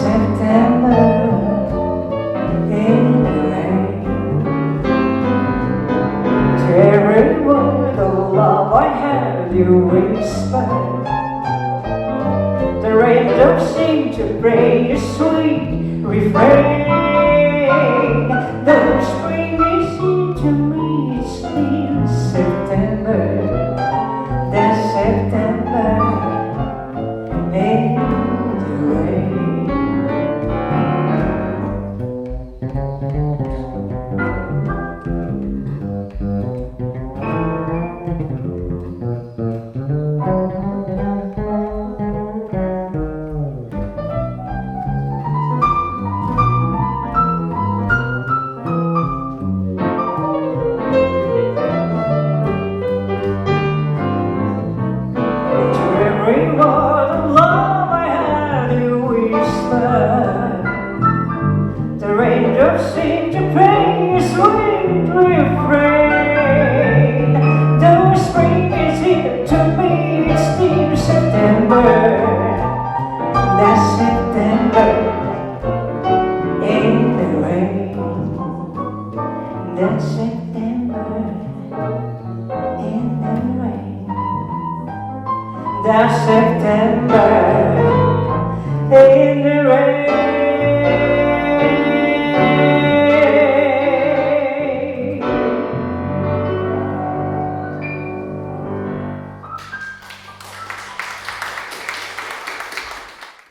September in the rain. To every word of love I had you whispered. The raindrops seem to bring a sweet refrain. Though spring is here to me, it's still September. That's September in the rain. Every word of love I had you whispered. The raindrops seem to play a sweet refrain. Though spring is here to me, it's still September. That's September in the rain. That's September in the rain. That's September in the rain.